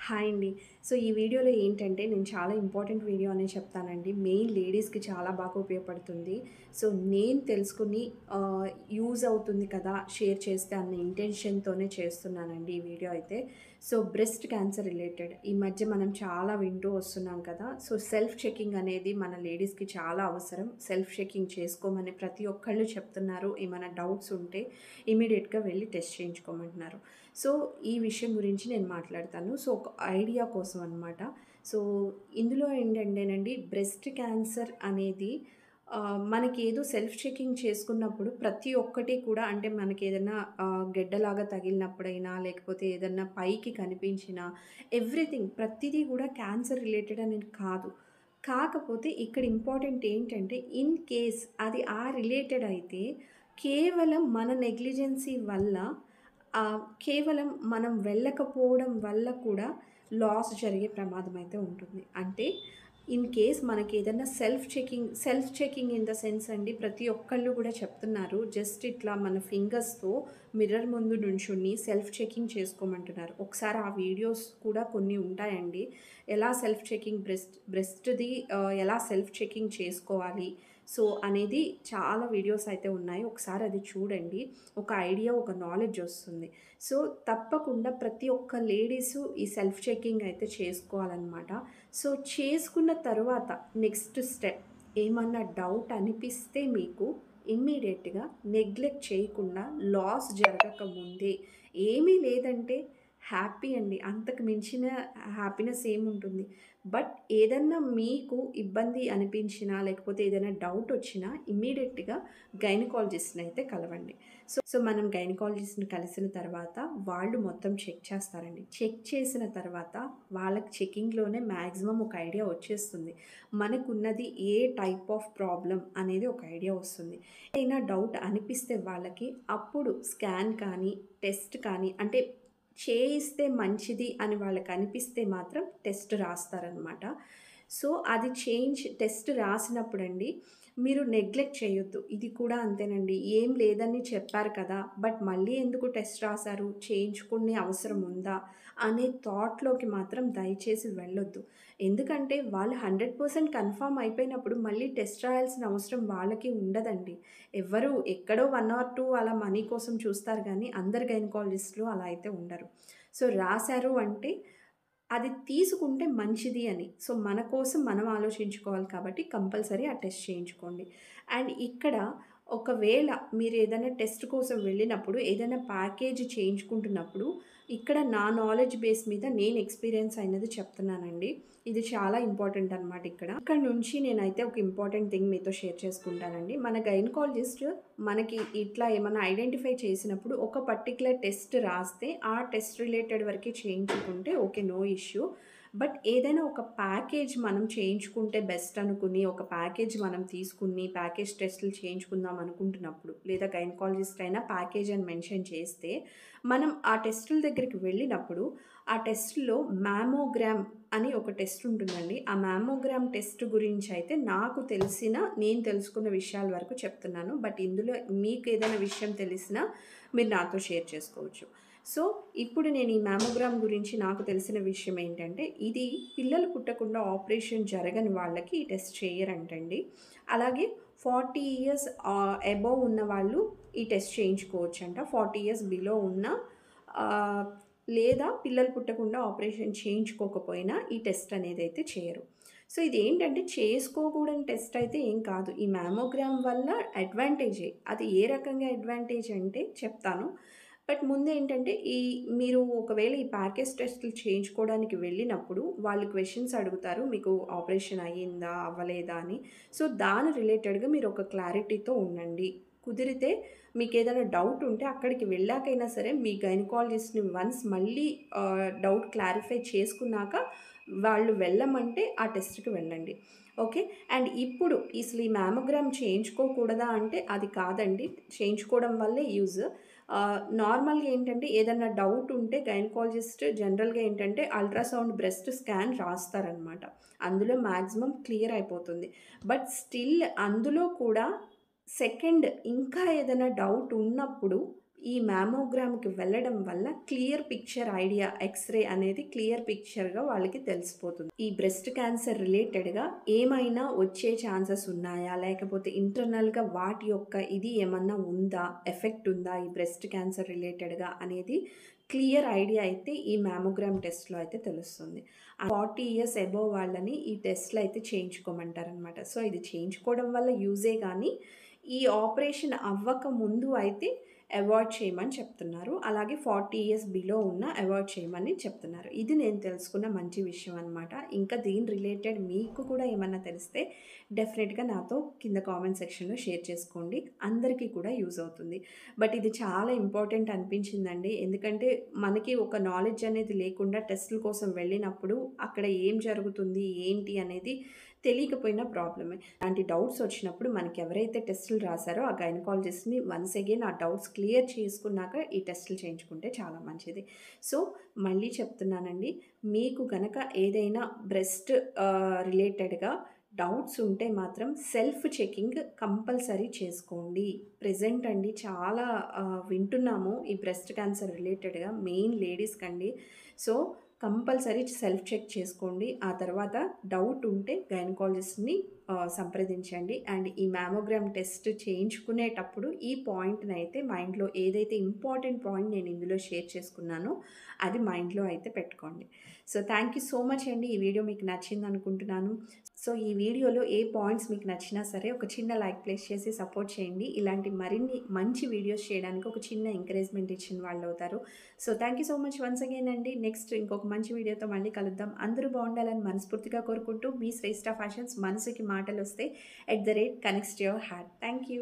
Hi అండి. So, ఈ వీడియోలో ఏంటంటే, నేను చాలా ఇంపార్టెంట్ వీడియో అనే చెప్తానండి. మెయిన్ లేడీస్‌కి చాలా బాగా ఉపయోగపడుతుంది. సో, నేను తెలుసుకొని యూజ్ అవుతుంది కదా! షేర్ చేస్తే అన్న ఇంటెన్షన్‌తోనే చేస్తున్నానండి ఈ వీడియో అయితే. సో, బ్రెస్ట్ క్యాన్సర్ రిలేటెడ్ ఈ మధ్య మనం చాలా వింటూ వస్తున్నాం కదా! సో, సెల్ఫ్ చెకింగ్ అనేది మన లేడీస్‌కి చాలా అవసరం. సెల్ఫ్ చెకింగ్ చేసుకోమని ప్రతి ఒక్కళ్ళు చెప్తున్నారు. ఏమైనా డౌట్స్ ఉంటే ఇమ్మీడియేట్‌గా వెళ్లి టెస్ట్ చేయించుకోమంటున్నారు. సో, ఈ విషయం గురించి నేను మాట్లాడతాను. సో, ఒక ఐడియా కోసం అనమాట. సో, ఇందులో ఏంటంటేనండి బ్రెస్ట్ క్యాన్సర్ అనేది మనకేదో సెల్ఫ్ చెకింగ్ చేసుకున్నప్పుడు ప్రతి ఒక్కటి కూడా అంటే మనకేదన్నా గెడ్డలాగా తగిలినప్పుడైనా, లేకపోతే ఏదన్నా పైకి కనిపించినా ఎవ్రీథింగ్ ప్రతిదీ కూడా క్యాన్సర్ రిలేటెడ్ అనేది కాదు. కాకపోతే ఇక్కడ ఇంపార్టెంట్ ఏంటంటే, ఇన్ కేస్ అది ఆ రిలేటెడ్ అయితే కేవలం మన నెగ్లిజెన్సీ వల్ల కేవలం మనం వెళ్ళకపోవడం వల్ల కూడా లాస్ జరిగే ప్రమాదం అయితే ఉంటుంది. అంటే ఇన్ కేస్ మనకేదన్నా self checking in the sense అండి ప్రతి ఒక్కళ్ళు కూడా చెప్తున్నారు. జస్ట్ ఇట్లా మన ఫింగర్స్‌తో మిర్రర్ ముందు నుంచొని సెల్ఫ్ చెకింగ్ చేసుకోమంటున్నారు. ఒకసారి ఆ వీడియోస్ కూడా కొన్ని ఉంటాయండి. ఎలా సెల్ఫ్ చెకింగ్ బ్రెస్ట్‌ది ఎలా సెల్ఫ్ చెకింగ్ చేసుకోవాలి. సో, అనేది చాలా వీడియోస్ అయితే ఉన్నాయి. ఒకసారి అది చూడండి. ఒక ఐడియా, ఒక నాలెడ్జ్ వస్తుంది. సో, తప్పకుండా ప్రతి ఒక్క లేడీసు ఈ సెల్ఫ్ చెకింగ్ అయితే చేసుకోవాలనమాట. సో, చేసుకున్న తరువాత నెక్స్ట్ స్టెప్ ఏమన్నా డౌట్ అనిపిస్తే మీకు ఇమ్మీడియేట్‌గా నెగ్లెక్ట్ చేయకుండా లాస్ జరగక ముందే ఏమీ లేదంటే హ్యాపీ అండి. అంతకు మించిన హ్యాపీనెస్ ఏముంటుంది. బట్ ఏదన్నా మీకు ఇబ్బంది అనిపించినా, లేకపోతే ఏదైనా డౌట్ వచ్చినా ఇమ్మీడియేట్‌గా గైనకాలజిస్ట్‌ని అయితే కలవండి. సో, మనం గైనకాలజిస్ట్‌ని కలిసిన తర్వాత వాళ్ళు మొత్తం చెక్ చేస్తారండి. చెక్ చేసిన తర్వాత వాళ్ళకి చెకింగ్‌లోనే మాక్సిమం ఒక ఐడియా వచ్చేస్తుంది. మనకున్నది ఏ టైప్ ఆఫ్ ప్రాబ్లమ్ అనేది ఒక ఐడియా వస్తుంది. ఏదైనా డౌట్ అనిపిస్తే వాళ్ళకి అప్పుడు స్కాన్ కానీ, టెస్ట్ కానీ అంటే చేయిస్తే మంచిది అని వాళ్ళకనిపిస్తే మాత్రం టెస్ట్ రాస్తారనమాట. సో, అది టెస్ట్ రాసినప్పుడండి మీరు నెగ్లెక్ట్ చేయొద్దు. ఇది కూడా అంతేనండి. ఏం లేదని చెప్పారు కదా! బట్ మళ్ళీ ఎందుకు టెస్ట్ రాసారు? చేయించుకునే అవసరం ఉందా? అనే థాట్‌లోకి మాత్రం దయచేసి వెళ్ళొద్దు. ఎందుకంటే వాళ్ళు 100% కన్ఫర్మ్ అయిపోయినప్పుడు మళ్ళీ టెస్ట్ రాయాల్సిన అవసరం వాళ్ళకి ఉండదండి. ఎవ్వరు ఎక్కడో 1 ఆర్ 2 అలా మనీ కోసం చూస్తారు గానీ, అందరు గైనకాలజిస్ట్‌లు అలా అయితే ఉండరు. సో, రాసారు అంటే అది తీసుకుంటే మంచిది అని. సో, మన కోసం మనం ఆలోచించుకోవాలి కాబట్టి కంపల్సరీ ఆ టెస్ట్ చేయించుకోండి. అండ్ ఇక్కడ ఒకవేళ మీరేదైనా టెస్ట్ కోసం వెళ్ళినప్పుడు, ఏదైనా ప్యాకేజ్ చేయించుకుంటున్నప్పుడు, ఇక్కడ నా నాలెడ్జ్ బేస్ మీద నేను ఎక్స్‌పీరియన్స్ అయినది చెప్తున్నానండి. ఇది చాలా ఇంపార్టెంట్ అనమాట ఇక్కడ. ఇక్కడ నుంచి నేనైతే ఒక ఇంపార్టెంట్ థింగ్ మీతో షేర్ చేసుకుంటానండి. మన గైనకాలజిస్ట్ మనకి ఇట్లా ఏమన్నా ఐడెంటిఫై చేసినప్పుడు ఒక పర్టిక్యులర్ టెస్ట్ రాస్తే, ఆ టెస్ట్ రిలేటెడ్ వరకే చేయించుకుంటే ఓకే. No issue. బట్ ఏదైనా ఒక ప్యాకేజ్ మనం చేయించుకుంటే బెస్ట్ అనుకుని, ఒక ప్యాకేజ్ మనం తీసుకుని, ప్యాకేజ్ టెస్టులు చేయించుకుందాం అనుకుంటున్నప్పుడు, లేదా గైనకాలజిస్ట్ అయినా ప్యాకేజ్ అని మెన్షన్ చేస్తే, మనం ఆ టెస్టుల దగ్గరికి వెళ్ళినప్పుడు, ఆ టెస్ట్‌లో మామోగ్రామ్ అని ఒక టెస్ట్ ఉంటుందండి. ఆ మామోగ్రామ్ టెస్ట్ గురించి అయితే నేను తెలుసుకున్న విషయాల వరకు చెప్తున్నాను. బట్ ఇందులో మీకేదైనా విషయం తెలిసినా మీరు నాతో షేర్ చేసుకోవచ్చు. సో, ఇప్పుడు నేను ఈ మామోగ్రామ్ గురించి నాకు తెలిసిన విషయం ఏంటంటే, ఇది పిల్లలు పుట్టకుండా ఆపరేషన్ జరగని వాళ్ళకి ఈ టెస్ట్ చెయ్యరంటండి. అలాగే 40 ఇయర్స్ అబోవ్ ఉన్నవాళ్ళు ఈ టెస్ట్ చేయించుకోవచ్చంట. 40 ఇయర్స్ బిలో ఉన్న ఆహ్, లేదా పిల్లలు పుట్టకుండా ఆపరేషన్ చేయించుకోకపోయినా ఈ టెస్ట్ అనేదైతే చేయరు. సో, ఇదేంటంటే చేసుకోకూడని టెస్ట్ అయితే ఏం కాదు. ఈ మామోగ్రామ్ వల్ల అడ్వాంటేజే. అది ఏ రకంగా అడ్వాంటేజ్ అంటే చెప్తాను. బట్ ముందేంటంటే మీరు ఒకవేళ ఈ ప్యాకేజ్ టెస్టులు చేయించుకోవడానికి వెళ్ళినప్పుడు వాళ్ళు క్వెషన్స్ అడుగుతారు. మీకు ఆపరేషన్ అయ్యిందా? అవ్వలేదా? అని. సో, దాని రిలేటెడ్‌గా మీరు ఒక క్లారిటీతో ఉండండి. కుదిరితే మీకేదైనా డౌట్ ఉంటే అక్కడికి వెళ్ళాకైనా సరే మీ గైనకాలజిస్ట్‌ని వన్స్ మళ్ళీ డౌట్ క్లారిఫై చేసుకున్నాక వాళ్ళు వెళ్ళమంటే ఆ టెస్ట్‌కి వెళ్ళండి. ఓకే. అండ్ ఇప్పుడు ఈ మామోగ్రామ్ చేయించుకోకూడదా అంటే అది కాదండి. చేయించుకోవడం వల్లే యూజ్. నార్మల్‌గా ఏంటంటే ఏదన్నా డౌట్ ఉంటే గైనకాలజిస్ట్ జనరల్‌గా ఏంటంటే అల్ట్రాసౌండ్ బ్రెస్ట్ స్కాన్ రాస్తారనమాట. అందులో మాక్సిమం క్లియర్ అయిపోతుంది. బట్ స్టిల్ అందులో కూడా ఇంకా ఏదైనా డౌట్ ఉన్నప్పుడు ఈ మ్యామోగ్రామ్‌కి వెళ్ళడం వల్ల క్లియర్ పిక్చర్ ఐడియా ఎక్స్‌రే అనేది క్లియర్ పిక్చర్‌గా వాళ్ళకి తెలిసిపోతుంది. ఈ బ్రెస్ట్ క్యాన్సర్ రిలేటెడ్‌గా ఏమైనా వచ్చే ఛాన్సెస్ ఉన్నాయా? లేకపోతే ఇంటర్నల్‌గా వాటి యొక్క ఇది ఏమన్నా ఉందా? ఎఫెక్ట్ ఉందా ఈ బ్రెస్ట్ క్యాన్సర్ రిలేటెడ్‌గా అనేది క్లియర్ ఐడియా అయితే ఈ మ్యామోగ్రామ్ టెస్ట్‌లో అయితే తెలుస్తుంది. 40 ఇయర్స్ అబోవ్ వాళ్ళని ఈ టెస్ట్‌లు అయితే చేయించుకోమంటారనమాట. సో, ఇది చేయించుకోవడం వల్ల యూజే గానీ, ఈ ఆపరేషన్ అవ్వక ముందు అయితే అవాయిడ్ చేయమని చెప్తున్నారు. అలాగే 40 ఇయర్స్ బిలో ఉన్న అవాయిడ్ చేయమని చెప్తున్నారు. ఇది నేను తెలుసుకున్న మంచి విషయం అనమాట. ఇంకా దీని రిలేటెడ్ మీకు కూడా ఏమన్నా తెలిస్తే డెఫినెట్‌గా నాతో కింద కామెంట్ సెక్షన్‌లో షేర్ చేసుకోండి. అందరికీ కూడా యూజ్ అవుతుంది. బట్ ఇది చాలా ఇంపార్టెంట్ అనిపించిందండి. ఎందుకంటే మనకి ఒక నాలెడ్జ్ అనేది లేకుండా టెస్టుల కోసం వెళ్ళినప్పుడు అక్కడ ఏం జరుగుతుంది, ఏంటి అనేది తెలియకపోయినా ప్రాబ్లమే. అలాంటి డౌట్స్ వచ్చినప్పుడు మనకి ఎవరైతే టెస్టులు రాసారో ఆ గైనకాలజిస్ట్‌ని వన్స్ అగైన్ ఆ డౌట్స్ క్లియర్ చేసుకున్నాక ఈ టెస్టులు చేయించుకుంటే చాలా మంచిది. సో, మళ్ళీ చెప్తున్నానండి. మీకు గనక ఏదైనా బ్రెస్ట్ రిలేటెడ్‌గా డౌట్స్ ఉంటే మాత్రం సెల్ఫ్ చెకింగ్ కంపల్సరీ చేసుకోండి. ప్రెజెంట్ అండి చాలా వింటున్నాము ఈ బ్రెస్ట్ క్యాన్సర్ రిలేటెడ్‌గా మెయిన్ లేడీస్‌కండి. సో, కంపల్సరీ సెల్ఫ్ చెక్ చేసుకోండి. ఆ తర్వాత డౌట్ ఉంటే గైనకాలజిస్ట్‌ని సంప్రదించండి. అండ్ ఈ మ్యామోగ్రామ్ టెస్ట్ చేయించుకునేటప్పుడు ఈ పాయింట్‌నైతే మైండ్‌లో ఏదైతే ఇంపార్టెంట్ పాయింట్ నేను ఇందులో షేర్ చేసుకున్నానో అది మైండ్‌లో అయితే పెట్టుకోండి. So, thank you so much అండి. ఈ వీడియో మీకు నచ్చిందనుకుంటున్నాను. సో, ఈ వీడియోలో ఏ పాయింట్స్ మీకు నచ్చినా సరే ఒక చిన్న లైక్ ప్లేస్ చేసి సపోర్ట్ చేయండి. ఇలాంటి మరిన్ని మంచి వీడియోస్ చేయడానికి ఒక చిన్న ఎంకరేజ్‌మెంట్ ఇచ్చిన వాళ్ళవుతారు. So, thank you so much once again అండి. నెక్స్ట్ ఇంకొక మంచి వీడియోతో మళ్ళీ కలుద్దాం. అందరూ బాగుండాలని మనస్ఫూర్తిగా కోరుకుంటూ మీ శ్రేష్ఠ ఫ్యాషన్స్ మనసుకి మాటలొస్తే @connects to your heart. Thank you.